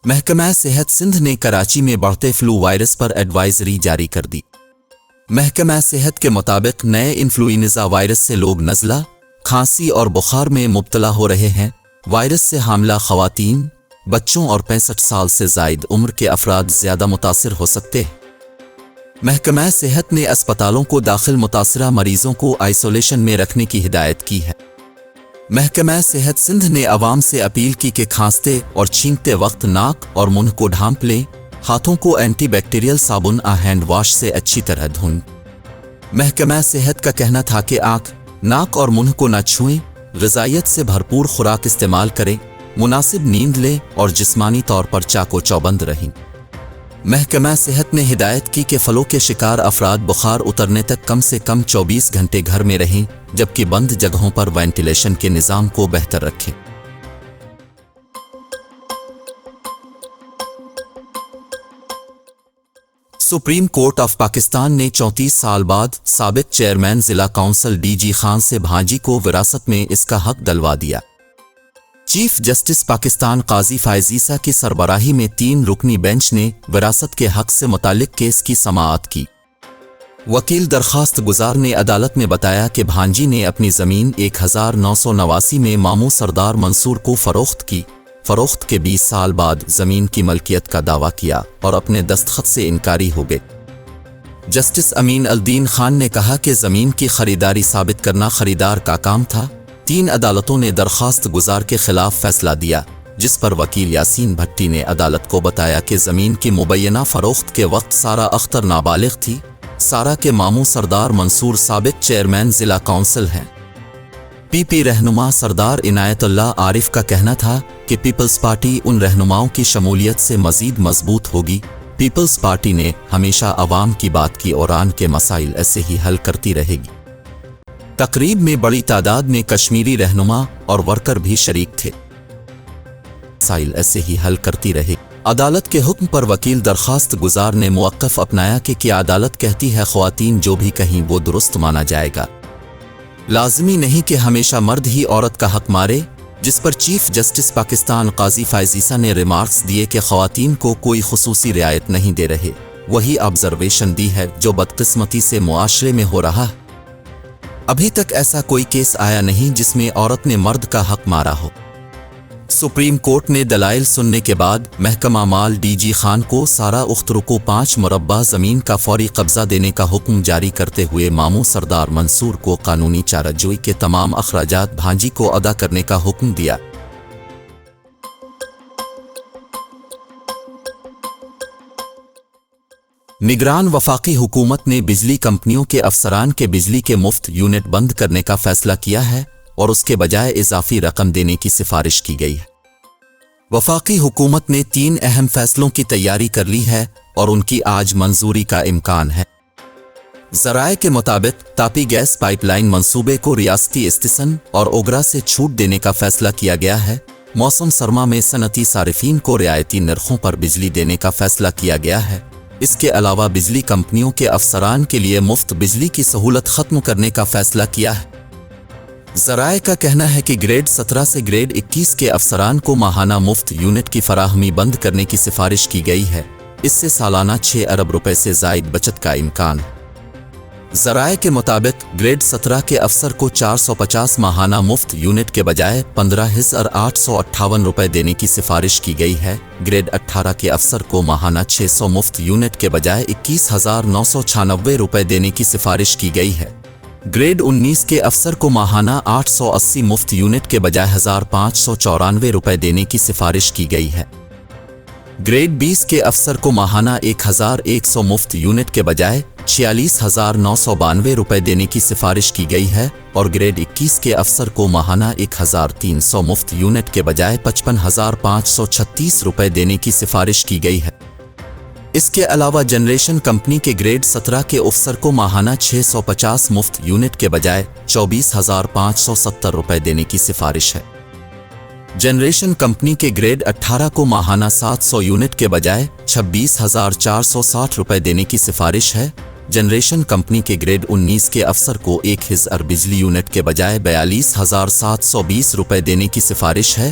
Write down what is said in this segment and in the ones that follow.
محکمہ صحت سندھ نے کراچی میں بڑھتے فلو وائرس پر ایڈوائزری جاری کر دی۔ محکمہ صحت کے مطابق نئے انفلوئنزا وائرس سے لوگ نزلہ، کھانسی اور بخار میں مبتلا ہو رہے ہیں۔ وائرس سے حاملہ خواتین، بچوں اور 65 سال سے زائد عمر کے افراد زیادہ متاثر ہو سکتے ہیں۔ محکمہ صحت نے اسپتالوں کو داخل متاثرہ مریضوں کو آئسولیشن میں رکھنے کی ہدایت کی ہے۔ محکمہ صحت سندھ نے عوام سے اپیل کی کہ کھانستے اور چھینکتے وقت ناک اور منہ کو ڈھانپ لیں، ہاتھوں کو اینٹی بیکٹیریل صابن ہینڈ واش سے اچھی طرح دھوئیں۔ محکمہ صحت کا کہنا تھا کہ آنکھ، ناک اور منہ کو نہ چھوئیں، غذائیت سے بھرپور خوراک استعمال کریں، مناسب نیند لیں اور جسمانی طور پر چاق و چوبند رہیں۔ محکمہ صحت نے ہدایت کی کہ فلو کے شکار افراد بخار اترنے تک کم سے کم 24 گھنٹے گھر میں رہیں، جبکہ بند جگہوں پر وینٹیلیشن کے نظام کو بہتر رکھیں۔ سپریم کورٹ آف پاکستان نے 34 سال بعد سابق چیئرمین ضلع کونسل ڈی جی خان سے بھانجی کو وراثت میں اس کا حق دلوا دیا۔ چیف جسٹس پاکستان قاضی فائز عیسیٰ کی سربراہی میں 3 رکنی بینچ نے وراثت کے حق سے متعلق کیس کی سماعت کی۔ وکیل درخواست گزار نے عدالت میں بتایا کہ بھانجی نے اپنی زمین 1989 میں ماموں سردار منصور کو فروخت کی۔ فروخت کے 20 سال بعد زمین کی ملکیت کا دعویٰ کیا اور اپنے دستخط سے انکاری ہو گئے۔ جسٹس امین الدین خان نے کہا کہ زمین کی خریداری ثابت کرنا خریدار کا کام تھا۔ 3 عدالتوں نے درخواست گزار کے خلاف فیصلہ دیا، جس پر وکیل یاسین بھٹی نے عدالت کو بتایا کہ زمین کی مبینہ فروخت کے وقت سارا اختر نابالغ تھی۔ سارا کے ماموں سردار منصور سابق چیئرمین ضلع کونسل ہیں۔ پی پی رہنما سردار عنایت اللہ عارف کا کہنا تھا کہ پیپلز پارٹی ان رہنماؤں کی شمولیت سے مزید مضبوط ہوگی۔ پیپلز پارٹی نے ہمیشہ عوام کی بات کی اور آن کے مسائل ایسے ہی حل کرتی رہے گی۔ تقریب میں بڑی تعداد میں کشمیری رہنما اور ورکر بھی شریک تھے۔ مسائل ایسے ہی حل کرتی رہے۔ عدالت کے حکم پر وکیل درخواست گزار نے موقف اپنایا کہ کیا عدالت کہتی ہے خواتین جو بھی کہیں وہ درست مانا جائے گا؟ لازمی نہیں کہ ہمیشہ مرد ہی عورت کا حق مارے، جس پر چیف جسٹس پاکستان قاضی فائز عیسیٰ نے ریمارکس دیے کہ خواتین کو کوئی خصوصی رعایت نہیں دے رہے۔ وہی آبزرویشن دی ہے جو بدقسمتی سے معاشرے میں ہو رہا ہے۔ ابھی تک ایسا کوئی کیس آیا نہیں جس میں عورت نے مرد کا حق مارا ہو۔ سپریم کورٹ نے دلائل سننے کے بعد محکمہ مال ڈی جی خان کو سارا اختر کو 5 مربع زمین کا فوری قبضہ دینے کا حکم جاری کرتے ہوئے ماموں سردار منصور کو قانونی چارہ جوئی کے تمام اخراجات بھانجی کو ادا کرنے کا حکم دیا۔ نگران وفاقی حکومت نے بجلی کمپنیوں کے افسران کے بجلی کے مفت یونٹ بند کرنے کا فیصلہ کیا ہے اور اس کے بجائے اضافی رقم دینے کی سفارش کی گئی ہے۔ وفاقی حکومت نے 3 اہم فیصلوں کی تیاری کر لی ہے اور ان کی آج منظوری کا امکان ہے۔ ذرائع کے مطابق تاپی گیس پائپ لائن منصوبے کو ریاستی اسٹیشن اور اوگرا سے چھوٹ دینے کا فیصلہ کیا گیا ہے۔ موسم سرما میں صنعتی صارفین کو رعایتی نرخوں پر بجلی دینے کا فیصلہ کیا گیا ہے۔ اس کے علاوہ بجلی کمپنیوں کے افسران کے لیے مفت بجلی کی سہولت ختم کرنے کا فیصلہ کیا ہے۔ ذرائع کا کہنا ہے کہ گریڈ 17 سے گریڈ 21 کے افسران کو ماہانہ مفت یونٹ کی فراہمی بند کرنے کی سفارش کی گئی ہے۔ اس سے سالانہ 6 ارب روپے سے زائد بچت کا امکان ہے۔ ذرائع کے مطابق گریڈ 17 کے افسر کو 450 ماہانہ مفت یونٹ کے بجائے 15,858 روپے دینے کی سفارش کی گئی ہے۔ گریڈ 18 کے افسر کو ماہانہ 600 مفت یونٹ کے بجائے 21,996 روپے دینے کی سفارش کی گئی ہے۔ گریڈ 19 کے افسر کو ماہانہ 880 مفت یونٹ کے بجائے 1,594 روپے دینے کی سفارش کی گئی ہے۔ گریڈ 20 کے افسر کو ماہانہ 1,100 مفت یونٹ کے بجائے 46,992 روپے دینے کی سفارش کی گئی ہے اور گریڈ 21 کے افسر کو ماہانہ 1,300 مفت یونٹ کے بجائے 55,536 روپے دینے کی سفارش کی گئی ہے۔ اس کے علاوہ جنریشن کمپنی کے گریڈ 17 کے افسر کو ماہانہ 650 مفت یونٹ کے بجائے 24,570 روپے دینے کی سفارش ہے۔ جنریشن کمپنی کے گریڈ 18 کو ماہانہ 700 یونٹ کے بجائے 26,460 روپے دینے کی سفارش ہے۔ جنریشن کمپنی کے گریڈ 19 کے افسر کو 1000 بجلی یونٹ کے بجائے 42,720 روپے دینے کی سفارش ہے۔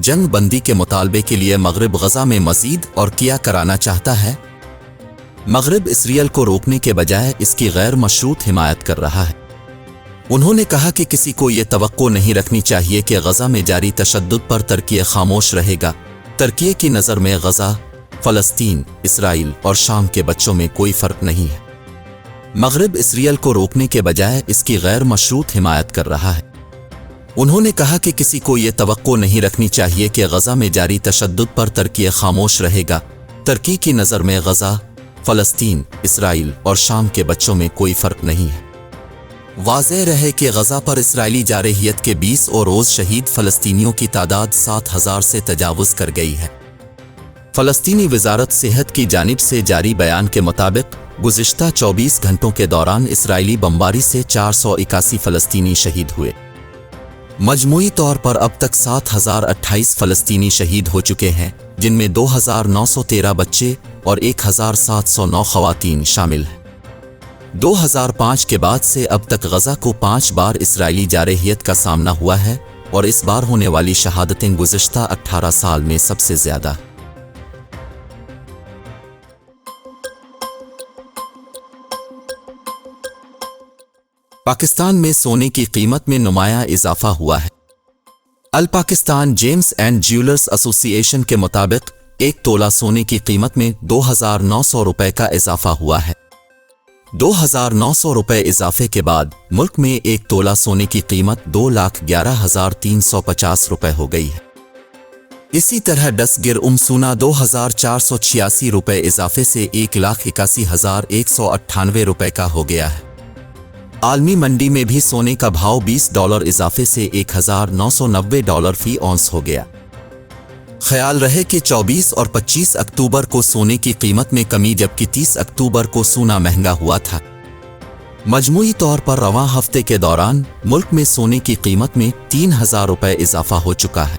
جنگ بندی کے مطالبے کے لیے مغرب غزہ میں مزید اور کیا کرانا چاہتا ہے؟ مغرب اسرائیل کو روکنے کے بجائے اس کی غیر مشروط حمایت کر رہا ہے۔ انہوں نے کہا کہ کسی کو یہ توقع نہیں رکھنی چاہیے کہ غزہ میں جاری تشدد پر ترکی خاموش رہے گا۔ ترکی کی نظر میں غزہ، فلسطین، اسرائیل اور شام کے بچوں میں کوئی فرق نہیں ہے۔ مغرب اسرائیل کو روکنے کے بجائے اس کی غیر مشروط حمایت کر رہا ہے۔ انہوں نے کہا کہ کسی کو یہ توقع نہیں رکھنی چاہیے کہ غزہ میں جاری تشدد پر ترکی خاموش رہے گا۔ ترکی کی نظر میں غزہ، فلسطین، اسرائیل اور شام کے بچوں میں کوئی فرق نہیں ہے۔ واضح رہے کہ غزہ پر اسرائیلی جارحیت کے 20 اور روز شہید فلسطینیوں کی تعداد 7,000 سے تجاوز کر گئی ہے۔ فلسطینی وزارت صحت کی جانب سے جاری بیان کے مطابق گزشتہ 24 گھنٹوں کے دوران اسرائیلی بمباری سے 481 فلسطینی شہید ہوئے۔ مجموعی طور پر اب تک 7,028 فلسطینی شہید ہو چکے ہیں، جن میں 2,913 بچے اور 1,709 خواتین شامل ہیں۔ 2005 کے بعد سے اب تک غزہ کو 5 بار اسرائیلی جارحیت کا سامنا ہوا ہے اور اس بار ہونے والی شہادتیں گزشتہ 18 سال میں سب سے زیادہ۔ پاکستان میں سونے کی قیمت میں نمایاں اضافہ ہوا ہے۔ الپاکستان جیمز اینڈ جیولرز ایسوسی ایشن کے مطابق 1 تولہ سونے کی قیمت میں 2,900 روپے کا اضافہ ہوا ہے۔ 2,900 روپے اضافے کے بعد ملک میں 1 تولہ سونے کی قیمت 2,11,350 روپے ہو گئی ہے۔ اسی طرح 10 گرام سونا 2,486 روپے اضافے سے 1,81,198 روپے کا ہو گیا ہے۔ عالمی منڈی میں بھی سونے کا بھاؤ $20 اضافے سے $1,990 فی اونس ہو گیا۔ خیال رہے کہ 24 اور 25 اکتوبر کو سونے کی قیمت میں کمی جبکہ 30 اکتوبر کو سونا مہنگا ہوا تھا۔ مجموعی طور پر رواں ہفتے کے دوران ملک میں سونے کی قیمت میں 3,000 روپے اضافہ ہو چکا ہے۔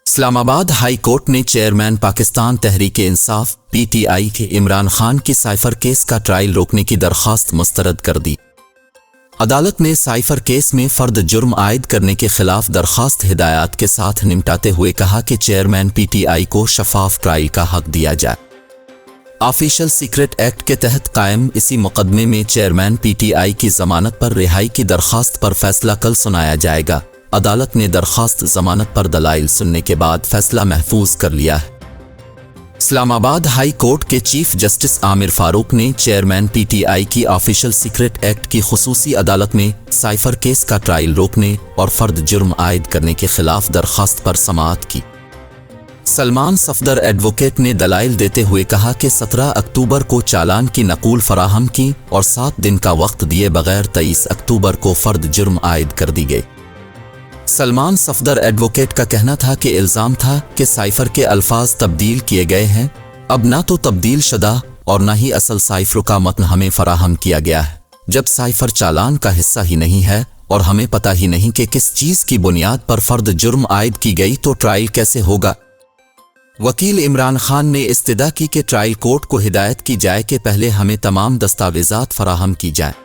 اسلام آباد ہائی کورٹ نے chairman Pakistan Tehreek Insaf P T I کے عمران خان کی سائفر کیس کا ٹرائل روکنے کی درخواست مسترد کر دی۔ عدالت نے سائفر کیس میں فرد جرم عائد کرنے کے خلاف درخواست ہدایات کے ساتھ نمٹاتے ہوئے کہا کہ چیئرمین پی ٹی آئی کو شفاف ٹرائل کا حق دیا جائے۔ آفیشل سیکرٹ ایکٹ کے تحت قائم اسی مقدمے میں چیئرمین پی ٹی آئی کی ضمانت پر رہائی کی درخواست پر فیصلہ کل سنایا جائے گا۔ عدالت نے درخواست ضمانت پر دلائل سننے کے بعد فیصلہ محفوظ کر لیا ہے۔ اسلام آباد ہائی کورٹ کے چیف جسٹس عامر فاروق نے چیئرمین پی ٹی آئی کی آفیشل سیکرٹ ایکٹ کی خصوصی عدالت میں سائفر کیس کا ٹرائل روکنے اور فرد جرم عائد کرنے کے خلاف درخواست پر سماعت کی۔ سلمان صفدر ایڈوکیٹ نے دلائل دیتے ہوئے کہا کہ 17 اکتوبر کو چالان کی نقول فراہم کی اور 7 دن کا وقت دیے بغیر 23 اکتوبر کو فرد جرم عائد کر دی گئی۔ سلمان صفدر ایڈوکیٹ کا کہنا تھا کہ الزام تھا کہ سائفر کے الفاظ تبدیل کیے گئے ہیں، اب نہ تو تبدیل شدہ اور نہ ہی اصل سائفر کا متن ہمیں فراہم کیا گیا ہے۔ جب سائفر چالان کا حصہ ہی نہیں ہے اور ہمیں پتہ ہی نہیں کہ کس چیز کی بنیاد پر فرد جرم عائد کی گئی تو ٹرائل کیسے ہوگا؟ وکیل عمران خان نے استدعا کی کہ ٹرائل کورٹ کو ہدایت کی جائے کہ پہلے ہمیں تمام دستاویزات فراہم کی جائیں۔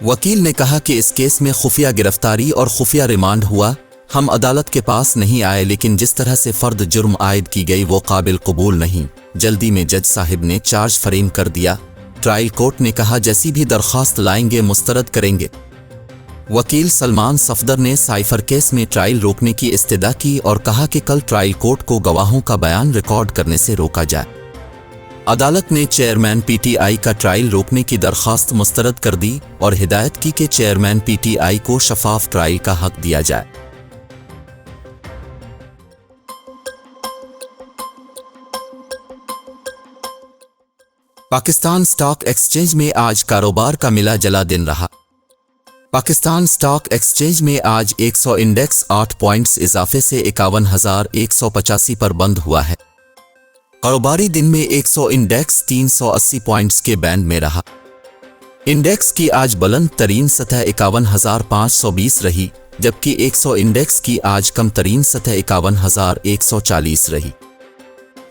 وکیل نے کہا کہ اس کیس میں خفیہ گرفتاری اور خفیہ ریمانڈ ہوا، ہم عدالت کے پاس نہیں آئے، لیکن جس طرح سے فرد جرم عائد کی گئی وہ قابل قبول نہیں۔ جلدی میں جج صاحب نے چارج فریم کر دیا۔ ٹرائل کورٹ نے کہا جیسی بھی درخواست لائیں گے مسترد کریں گے۔ وکیل سلمان صفدر نے سائفر کیس میں ٹرائل روکنے کی استدعا کی اور کہا کہ کل ٹرائل کورٹ کو گواہوں کا بیان ریکارڈ کرنے سے روکا جائے۔ عدالت نے چیئرمین پی ٹی آئی کا ٹرائل روکنے کی درخواست مسترد کر دی اور ہدایت کی کہ چیئرمین پی ٹی آئی کو شفاف ٹرائل کا حق دیا جائے۔ پاکستان سٹاک ایکسچینج میں آج کاروبار کا ملا جلا دن رہا۔ پاکستان سٹاک ایکسچینج میں آج 100 انڈیکس 8 پوائنٹس اضافے سے 51,185 پر بند ہوا ہے۔ کاروباری دن میں 100 انڈیکس 380 پوائنٹس کے بینڈ میں رہا۔ انڈیکس کی آج بلند ترین سطح 51,520 رہی، جبکہ 100 انڈیکس کی آج کم ترین سطح 51,140 رہی۔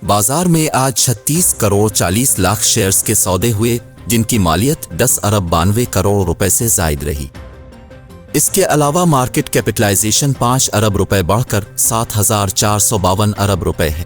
بازار میں آج 36 کروڑ 40 لاکھ شیئرز کے سودے ہوئے جن کی مالیت 10 ارب 92 کروڑ روپے سے زائد رہی۔ اس کے علاوہ مارکیٹ کیپٹلائزیشن 5 ارب روپے بڑھ کر 7,452 ارب روپے ہے۔